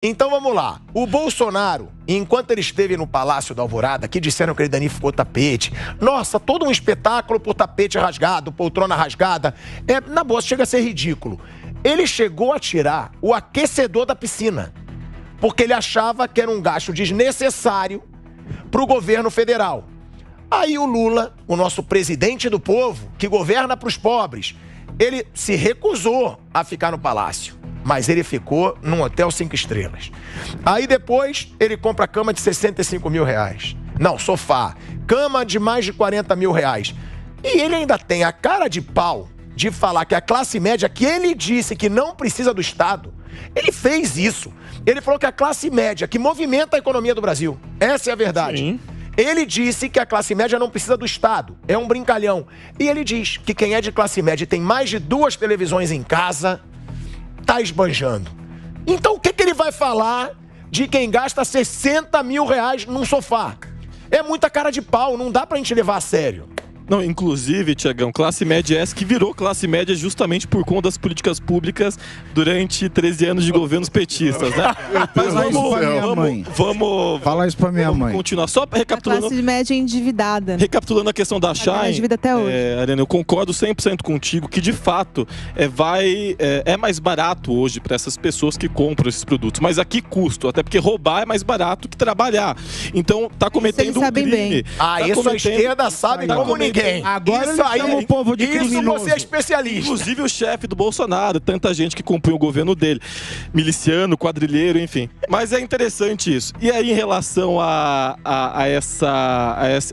Então vamos lá. O Bolsonaro, enquanto ele esteve no Palácio da Alvorada, que disseram que ele danificou tapete. Nossa, todo um espetáculo por tapete rasgado, poltrona rasgada. Na boa, chega a ser ridículo. Ele chegou a tirar o aquecedor da piscina, porque ele achava que era um gasto desnecessário para o governo federal. Aí o Lula, o nosso presidente do povo, que governa para os pobres, ele se recusou a ficar no palácio. Mas ele ficou num hotel 5 estrelas. Aí depois ele compra cama de 65 mil reais. Não, sofá. Cama de mais de 40 mil reais. E ele ainda tem a cara de pau de falar que a classe média, que ele disse que não precisa do Estado, ele fez isso. Ele falou que a classe média, que movimenta a economia do Brasil. Essa é a verdade. Sim. Ele disse que a classe média não precisa do Estado. É um brincalhão. E ele diz que quem é de classe média e tem mais de 2 televisões em casa tá esbanjando. Então o que ele vai falar de quem gasta 60 mil reais num sofá? É muita cara de pau, não dá pra gente levar a sério. Não, inclusive, Tiagão, classe média essa que virou classe média justamente por conta das políticas públicas durante 13 anos de governos petistas, né? Mas fala isso pra minha mãe. Continuar só recapitulando. A classe média endividada. Recapitulando a questão da Shine, dívida até hoje. Ariane, eu concordo 100% contigo que, de fato, é mais barato hoje para essas pessoas que compram esses produtos. Mas a que custo? Até porque roubar é mais barato que trabalhar. Então, tá cometendo um crime. Bem. Isso a esquerda sabe como ninguém. Agora isso aí, o povo de criminoso. Você é especialista. Inclusive o chefe do Bolsonaro, tanta gente que compõe o governo dele, miliciano, quadrilheiro, enfim. Mas é interessante isso. E aí, em relação a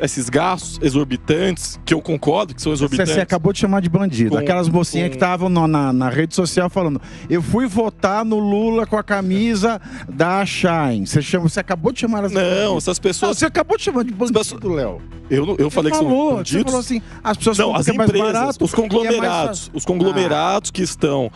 esses gastos exorbitantes, que eu concordo que são exorbitantes. Você acabou de chamar de bandido. Aquelas mocinhas que estavam na rede social falando: eu fui votar no Lula com a camisa da Shine. Você acabou de chamar as Não, essas pessoas. Não, você acabou de chamar de bandido, Léo. Eu falei que são bandidos. Você falou assim, as pessoas não, as empresas, barato, os conglomerados que estão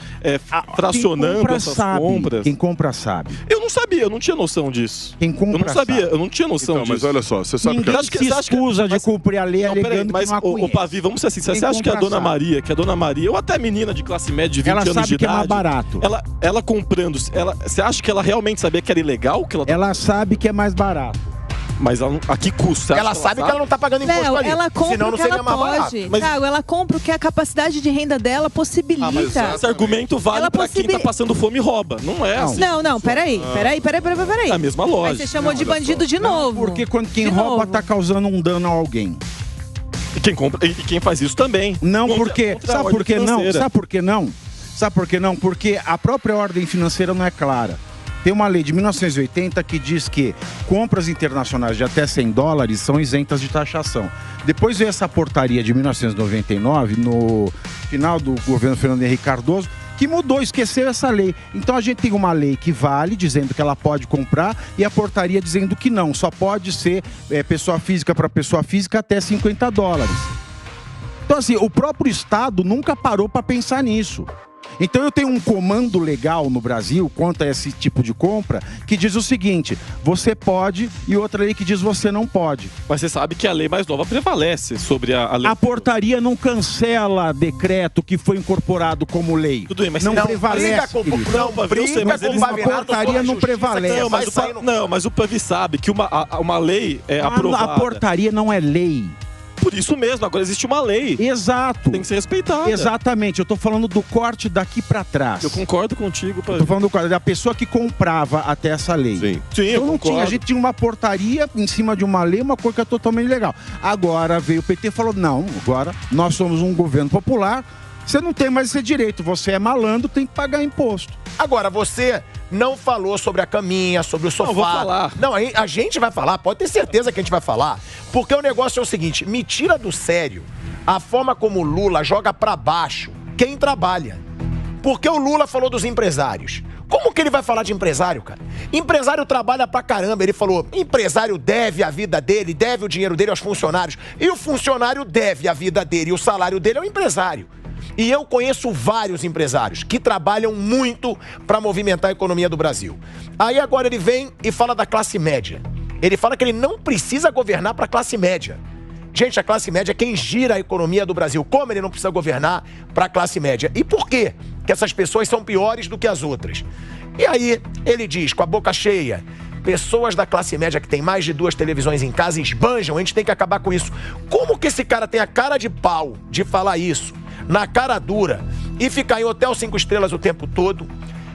fracionando essas compras. Quem compra sabe. Eu não sabia, eu não tinha noção disso. Quem compra eu não sabia, sabe. Eu não tinha noção disso. Mas olha só, você sabe Ninguém que... se excusa de cumprir a lei alegando mas, que não a conhece. Pavi, vamos ser assim, você acha que a Dona Maria, ou até menina de classe média de 20 anos de idade... Ela sabe que é mais barato. Ela comprando, você acha que ela realmente sabia que era ilegal? Ela sabe que é mais barato. Mas a que custo? Ela sabe que ela não tá pagando imposto ali. Ela compra senão o não que seria ela mais barato. pode. Thiago, ela compra o que a capacidade de renda dela possibilita. Esse argumento vale pra quem tá passando fome e rouba. Não é assim. Não, peraí. É a mesma lógica. Mas você chamou de bandido de novo. Porque quem rouba tá causando um dano a alguém. E quem compra, e quem faz isso também. Não, porque... Sabe por que não? Sabe por que não? Sabe por que não? Porque a própria ordem financeira não é clara. Tem uma lei de 1980 que diz que compras internacionais de até $100 são isentas de taxação. Depois veio essa portaria de 1999, no final do governo Fernando Henrique Cardoso, que mudou, esqueceu essa lei. Então a gente tem uma lei que vale, dizendo que ela pode comprar, e a portaria dizendo que não, só pode ser pessoa física para pessoa física até $50. Então assim, o próprio Estado nunca parou para pensar nisso. Então eu tenho um comando legal no Brasil quanto a esse tipo de compra que diz o seguinte: você pode, e outra lei que diz você não pode. Mas você sabe que a lei mais nova prevalece sobre a lei. A portaria cancela decreto que foi incorporado como lei. Tudo bem, mas não prevalece. A portaria não prevalece. Mas o Pavi sabe que uma lei é aprovada. A portaria não é lei. Por isso mesmo, agora existe uma lei. Exato. Tem que ser respeitada. Exatamente, eu tô falando do corte daqui pra trás. Eu concordo contigo, Pavi. Eu tô falando do corte da pessoa que comprava até essa lei. Sim, eu concordo. A gente tinha uma portaria em cima de uma lei, uma coisa que é totalmente legal. Agora veio o PT e falou: não, agora nós somos um governo popular, você não tem mais esse direito, você é malandro, tem que pagar imposto. Agora, você não falou sobre a caminha, sobre o sofá. Não, vou falar. Não, a gente vai falar, pode ter certeza que a gente vai falar. Porque o negócio é o seguinte, me tira do sério a forma como o Lula joga pra baixo quem trabalha. Porque o Lula falou dos empresários. Como que ele vai falar de empresário, cara? Empresário trabalha pra caramba. Ele falou, empresário deve a vida dele, deve o dinheiro dele aos funcionários. E o funcionário deve a vida dele e o salário dele ao empresário. E eu conheço vários empresários que trabalham muito para movimentar a economia do Brasil. Aí agora ele vem e fala da classe média. Ele fala que ele não precisa governar para a classe média. Gente, a classe média é quem gira a economia do Brasil. Como ele não precisa governar para a classe média? E por quê que essas pessoas são piores do que as outras? E aí, ele diz, com a boca cheia, pessoas da classe média que tem mais de 2 televisões em casa esbanjam, a gente tem que acabar com isso. Como que esse cara tem a cara de pau de falar isso, na cara dura, e ficar em hotel 5 estrelas o tempo todo,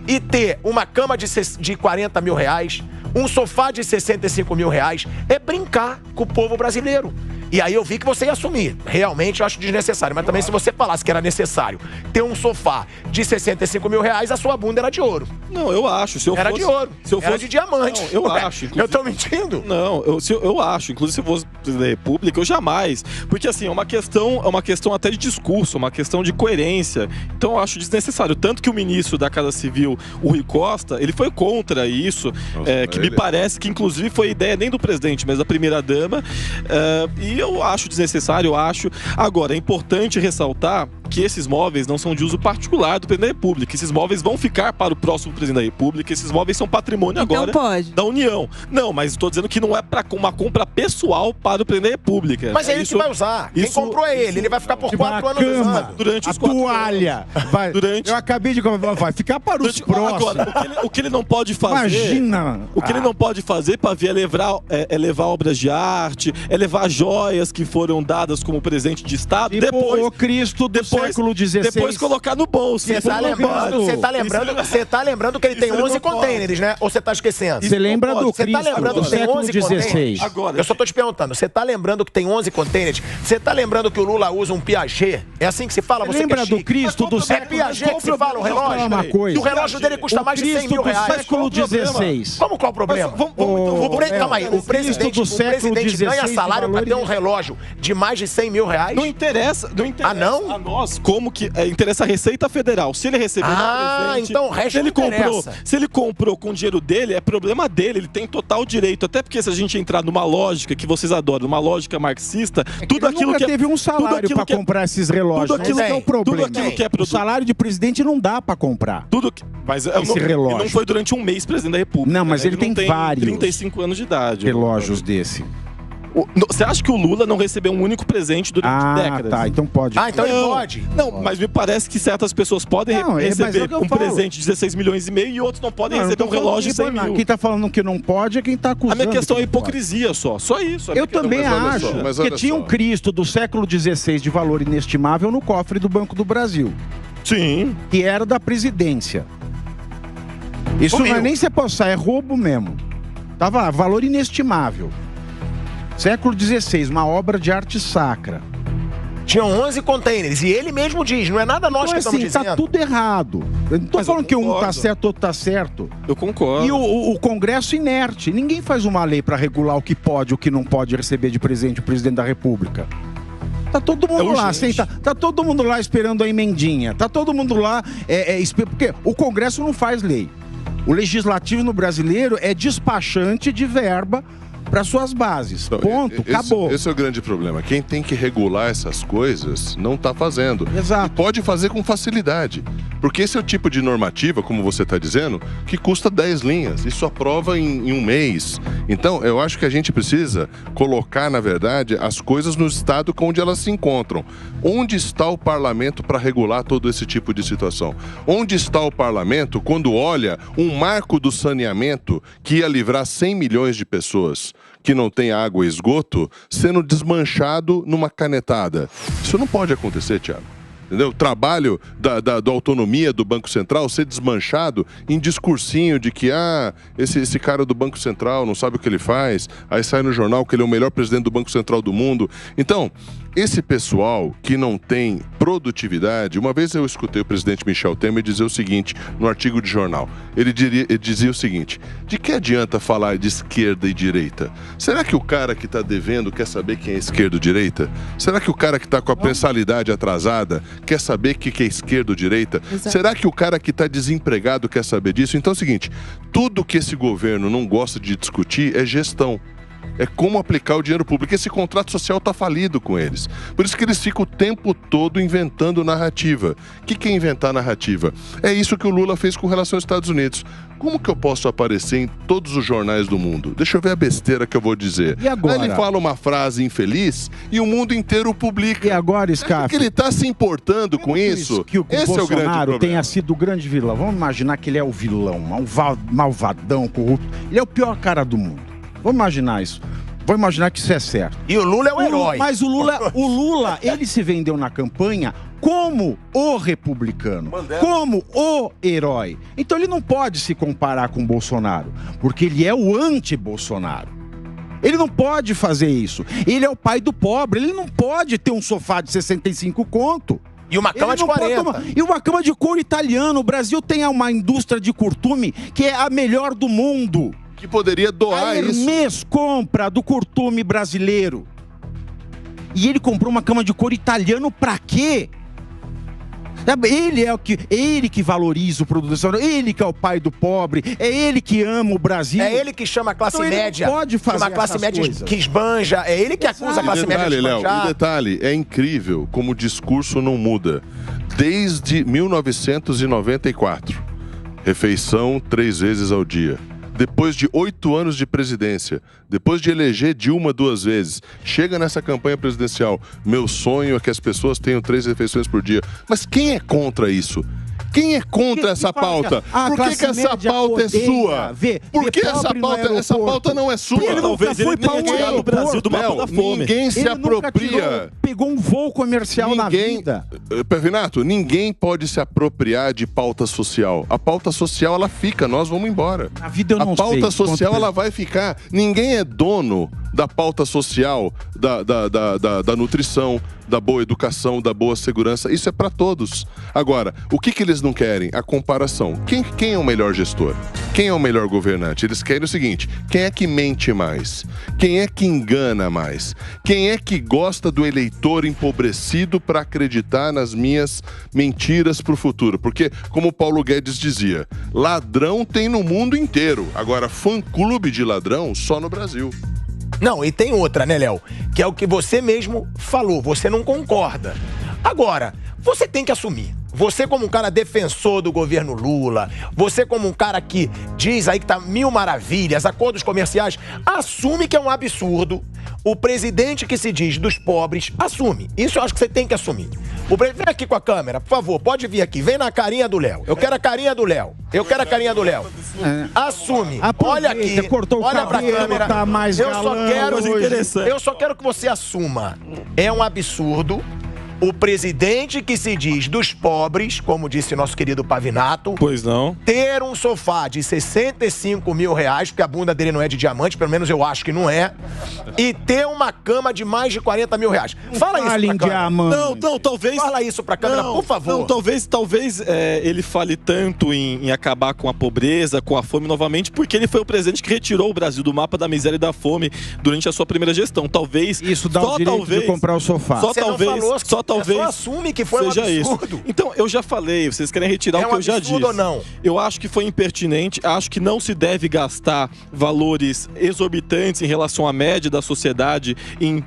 e ter uma cama de 40 mil reais, um sofá de 65 mil reais, é brincar com o povo brasileiro. E aí eu vi que você ia assumir. Realmente eu acho desnecessário. Mas também se você falasse que era necessário ter um sofá de 65 mil reais, a sua bunda era de ouro. Não, eu acho. Se eu era fosse, de ouro. Se eu fosse, era de diamante. Não, eu acho. Eu tô mentindo? Não, eu acho. Inclusive, se eu fosse presidente da República, eu jamais. Porque, assim, é uma questão até de discurso, uma questão de coerência. Então, eu acho desnecessário. Tanto que o ministro da Casa Civil, o Rui Costa, ele foi contra isso, que me parece que, inclusive, foi ideia nem do presidente, mas da primeira-dama. E eu acho desnecessário, eu acho. Agora, é importante ressaltar que esses móveis não são de uso particular do presidente da República. Esses móveis vão ficar para o próximo presidente da República. Esses móveis são patrimônio agora da União. Não, mas estou dizendo que não é para uma compra pessoal para o presidente da República. Mas é ele que vai usar. Quem comprou é ele. Ele vai ficar por 4 anos usando. Durante os 4 toalha. Vai. Eu acabei de comprar. Vai ficar para os próximos. Agora, o que ele não pode fazer... Imagina! O que ele não pode fazer, Pavia, é levar obras de arte, é levar joias que foram dadas como presente de Estado. Tipo depois, o Cristo do século XVI. Depois colocar no bolso. Você tá lembrando que ele tem 11 containers, né? Ou você tá esquecendo? Você lembra do Cristo do século XVI? Agora, eu só tô te perguntando. Você tá lembrando que tem 11 containers? Você tá lembrando que o Lula usa um Piaget? É assim que se fala? Você lembra do Cristo do século XVI? É Piaget que se fala o relógio? E o relógio dele custa mais de 100 mil reais. Século XVI. Como qual o problema? Calma aí. O presidente ganha salário pra ter um relógio de mais de 100 mil reais? Não interessa. Ah, não? A nós, como que interessa a Receita Federal. Se ele receber presente, então o resto não interessa. Se ele comprou com o dinheiro dele, é problema dele. Ele tem total direito. Até porque se a gente entrar numa lógica que vocês adoram, uma lógica marxista, tudo aquilo que teve um salário pra comprar esses relógios. Tudo aquilo que é o problema. Tudo aquilo que é o salário de presidente não dá pra comprar. Mas esse relógio. Ele não foi durante um mês presidente da República. Não, mas ele tem vários 35 anos de idade. Relógios desse. Você acha que o Lula não recebeu um único presente durante décadas? Tá, então pode. Então ele pode. Não, mas me parece que certas pessoas podem receber um presente de 16 milhões e meio e outros não podem receber um relógio de 100 mil. Quem tá falando que não pode é quem tá acusando. A minha questão é hipocrisia só isso. Eu também acho que tinha um Cristo do século XVI de valor inestimável no cofre do Banco do Brasil. Sim. Que era da presidência. Isso não é nem se apossar, é roubo mesmo. Tava lá, valor inestimável. Século XVI, uma obra de arte sacra. Tinham 11 containers. E ele mesmo diz, não é nada nós que estamos dizendo. Tá tudo errado. Eu não tô falando que um tá certo, outro tá certo. Eu concordo. E o Congresso inerte. Ninguém faz uma lei para regular o que pode e o que não pode receber de presente o presidente da República. Tá todo mundo lá, tá todo mundo lá esperando a emendinha. Tá todo mundo lá... porque o Congresso não faz lei. O legislativo no brasileiro é despachante de verba para suas bases. Então, ponto, acabou. Esse é o grande problema. Quem tem que regular essas coisas não está fazendo. Exato. E pode fazer com facilidade. Porque esse é o tipo de normativa, como você está dizendo, que custa 10 linhas. Isso aprova em um mês. Então, eu acho que a gente precisa colocar, na verdade, as coisas no estado onde elas se encontram. Onde está o parlamento para regular todo esse tipo de situação? Onde está o parlamento quando olha um marco do saneamento que ia livrar 100 milhões de pessoas que não tem água e esgoto sendo desmanchado numa canetada? Isso não pode acontecer, Thiago. Entendeu? O trabalho da autonomia do Banco Central ser desmanchado em discursinho de que esse cara do Banco Central não sabe o que ele faz, aí sai no jornal que ele é o melhor presidente do Banco Central do mundo. Então, esse pessoal que não tem produtividade... Uma vez eu escutei o presidente Michel Temer dizer o seguinte, no artigo de jornal. Ele dizia o seguinte: de que adianta falar de esquerda e direita? Será que o cara que está devendo quer saber quem é esquerda ou direita? Será que o cara que está com a mensalidade atrasada quer saber o que é esquerda ou direita? Exato. Será que o cara que está desempregado quer saber disso? Então é o seguinte, tudo que esse governo não gosta de discutir é gestão. É como aplicar o dinheiro público. Esse contrato social está falido com eles. Por isso que eles ficam o tempo todo inventando narrativa. O que é inventar narrativa? É isso que o Lula fez com relação aos Estados Unidos. Como que eu posso aparecer em todos os jornais do mundo? Deixa eu ver a besteira que eu vou dizer. E agora? Aí ele fala uma frase infeliz e o mundo inteiro publica. E agora, Scarpa? Porque ele está se importando com isso. Que o Esse Bolsonaro é o grande problema. tenha sido o grande vilão. Vamos imaginar que ele é o vilão, malvadão, corrupto. Ele é o pior cara do mundo. Vamos imaginar isso. Vamos imaginar que isso é certo. E o Lula é o herói. Mas o Lula, ele se vendeu na campanha como o republicano, como o herói. Então ele não pode se comparar com o Bolsonaro, porque ele é o anti-Bolsonaro. Ele não pode fazer isso. Ele é o pai do pobre, ele não pode ter um sofá de 65 conto. E uma cama de 40. E uma cama de couro italiano. O Brasil tem uma indústria de curtume que é a melhor do mundo. Que poderia doar a isso. Hermès compra do curtume brasileiro. E ele comprou uma cama de couro italiano pra quê? Ele que valoriza o produto nacional, ele que é o pai do pobre, é ele que ama o Brasil. É ele que chama a classe média. Ele pode fazer uma classe média coisas. Que esbanja. É ele que acusa a classe média de esbanjar. E detalhe, é incrível como o discurso não muda. Desde 1994, refeição 3 vezes ao dia. Depois de 8 anos de presidência, depois de eleger Dilma 2 vezes, chega nessa campanha presidencial, meu sonho é que as pessoas tenham 3 refeições por dia. Mas quem é contra isso? Quem é contra essa pauta? Por que essa pauta é sua? Por que essa pauta não é sua? Porque talvez ele tenha tirado o Brasil do mapa da fome. Ninguém se apropria. Pegou um voo comercial na vida. Renato, ninguém pode se apropriar de pauta social. A pauta social, ela fica, nós vamos embora. A vida eu não sei. A pauta social, ela vai ficar. Ninguém é dono da pauta social, da nutrição, da boa educação, da boa segurança. Isso é para todos. Agora, o que eles não querem? A comparação. Quem é o melhor gestor? Quem é o melhor governante? Eles querem o seguinte: quem é que mente mais? Quem é que engana mais? Quem é que gosta do eleitor empobrecido para acreditar nas minhas mentiras para o futuro? Porque, como o Paulo Guedes dizia, ladrão tem no mundo inteiro. Agora, fã-clube de ladrão só no Brasil. Não, e tem outra, né, Léo? Que é o que você mesmo falou, você não concorda. Agora, você tem que assumir. Você como um cara defensor do governo Lula, você como um cara que diz aí que tá mil maravilhas, acordos comerciais, assume que é um absurdo. O presidente que se diz dos pobres, assume. Isso eu acho que você tem que assumir. Vem aqui com a câmera, por favor, pode vir aqui. Vem na carinha do Léo. Eu quero a carinha do Léo. Eu quero a carinha do Léo. Assume. Olha aqui. Olha pra câmera. Tá mais eu só quero que você assuma. É um absurdo. O presidente que se diz dos pobres, como disse nosso querido Pavinato, pois não, ter um sofá de 65 mil reais, porque a bunda dele não é de diamante, pelo menos eu acho que não é, e ter uma cama de mais de 40 mil reais. Fala isso pra câmera. Não, talvez... Fala isso pra câmera, por favor. Não, talvez ele fale tanto em acabar com a pobreza, com a fome novamente, porque ele foi o presidente que retirou o Brasil do mapa da miséria e da fome durante a sua primeira gestão. Talvez... Isso dá o direito de comprar o sofá. Talvez só assume que foi seja um absurdo. Isso. Então, eu já falei, vocês querem retirar o que eu já disse. Ou não? Eu acho que foi impertinente, acho que não se deve gastar valores exorbitantes em relação à média da sociedade,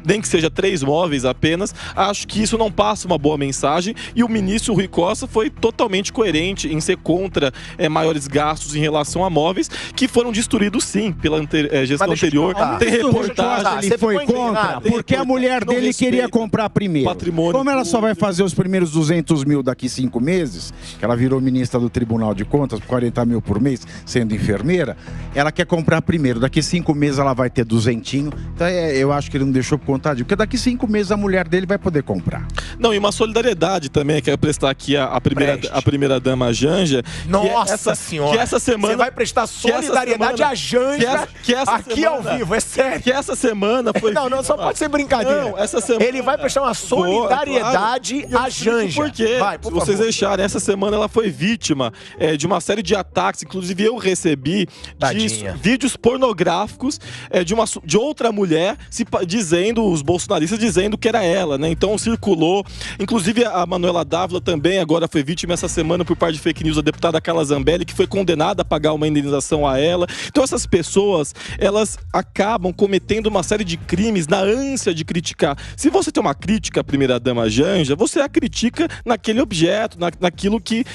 nem que seja 3 móveis apenas. Acho que isso não passa uma boa mensagem e o ministro Rui Costa foi totalmente coerente em ser contra maiores gastos em relação a móveis, que foram destruídos sim pela gestão anterior. Tem reportagem. Ele foi contra, porque a mulher dele queria comprar primeiro. Patrimônio. Como ela só vai fazer os primeiros 200 mil daqui 5 meses, que ela virou ministra do Tribunal de Contas por 40 mil por mês, sendo enfermeira, ela quer comprar primeiro. Daqui 5 meses ela vai ter 200. Então eu acho que ele não deixou por conta disso, porque daqui 5 meses a mulher dele vai poder comprar. Não, e uma solidariedade também, quero prestar aqui a primeira dama Janja. Nossa senhora! Que essa semana... Você vai prestar solidariedade à Janja aqui semana, ao vivo, é sério. Que essa semana foi... Não, só pode ser brincadeira. Não, essa semana... Ele vai prestar uma solidariedade propriedade a Janja. Por quê? Vai, por Se vocês favor. deixarem, essa semana ela foi vítima de uma série de ataques, inclusive eu recebi Tadinha. vídeos pornográficos de outra mulher dizendo, os bolsonaristas dizendo que era ela, né? Então circulou, inclusive a Manuela Dávila também agora foi vítima essa semana por parte de fake news, a deputada Carla Zambelli, que foi condenada a pagar uma indenização a ela. Então essas pessoas, elas acabam cometendo uma série de crimes na ânsia de criticar. Se você tem uma crítica à primeira-dama Janja, você a critica naquele objeto, naquilo que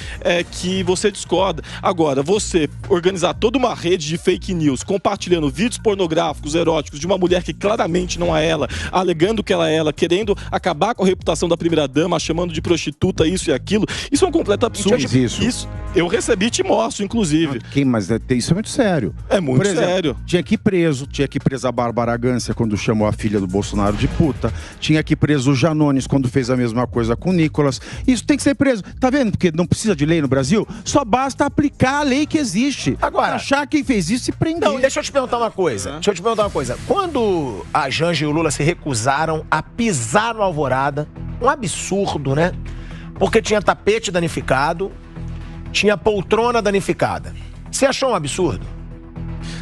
você discorda. Agora, você organizar toda uma rede de fake news, compartilhando vídeos pornográficos, eróticos, de uma mulher que claramente não é ela, alegando que ela é ela, querendo acabar com a reputação da primeira-dama, chamando de prostituta, isso e aquilo, isso é um completo absurdo. Isso. Eu recebi e te mostro, inclusive. Mas isso é muito sério. É muito Por exemplo, sério. Tinha que ir preso a Bárbara Gância quando chamou a filha do Bolsonaro de puta. Tinha que ir preso o Janones quando fez a mesma coisa com o Nicolas. Isso tem que ser preso. Tá vendo? Porque não precisa de lei no Brasil. Só basta aplicar a lei que existe. Agora, achar quem fez isso e prender. Não, deixa eu te perguntar uma coisa. Quando a Janja e o Lula se recusaram a pisar no Alvorada, um absurdo, né? Porque tinha tapete danificado, tinha poltrona danificada. Você achou um absurdo?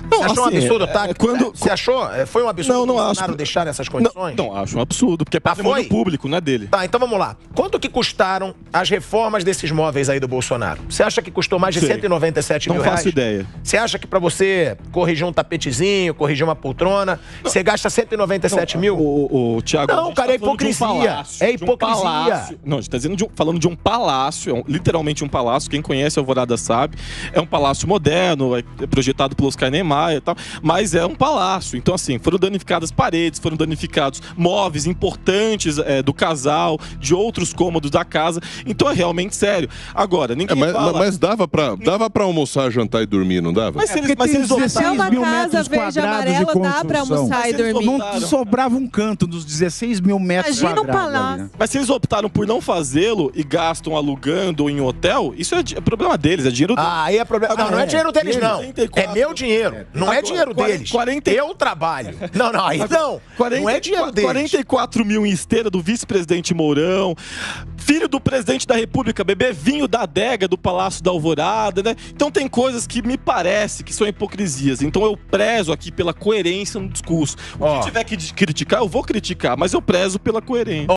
Não, Você achou um assim, absurdo, tá? Você achou? Foi um absurdo Não o Bolsonaro acho. deixar essas condições? Não, acho um absurdo, porque é patrimônio público, não é dele. Tá, então vamos lá. Quanto que custaram as reformas desses móveis aí do Bolsonaro? Você acha que custou mais de 197 mil reais? Não faço ideia. Você acha que pra você corrigir um tapetezinho, corrigir uma poltrona, você gasta 197 mil? Tiago, Não, cara, é hipocrisia. É hipocrisia. Não, a gente tá falando de um palácio, literalmente um palácio. Quem conhece a Alvorada sabe. É um palácio moderno, é projetado pelo Oscar Niemeyer e tal, mas é um palácio. Então, assim, foram danificadas paredes, foram danificados móveis importantes do casal, de outros cômodos da casa. Então é realmente sério. Agora, ninguém fala... Mas dava pra almoçar, jantar e dormir, não dava? Mas se eles Até uma casa verde amarela dá pra almoçar e dormir. Não sobrava um canto dos 16 mil metros Imagina um quadrados. palácio. Né? Mas se eles optaram por não fazê-lo e gastam alugando ou em hotel, isso é problema deles, é dinheiro deles. Aí é problema. Não, não é dinheiro deles, não. 44. É meu dinheiro. Não é dinheiro deles. 40. Eu trabalho. Não, aí não. Não é dinheiro deles. 44 mil em esteira do vice-presidente Mourão, filho do presidente da República, beber vinho da adega do Palácio da Alvorada, né? Então tem coisas que me parece que são hipocrisias. Então eu prezo aqui pela coerência no discurso. O que tiver que criticar, eu vou criticar, mas eu prezo pela coerência.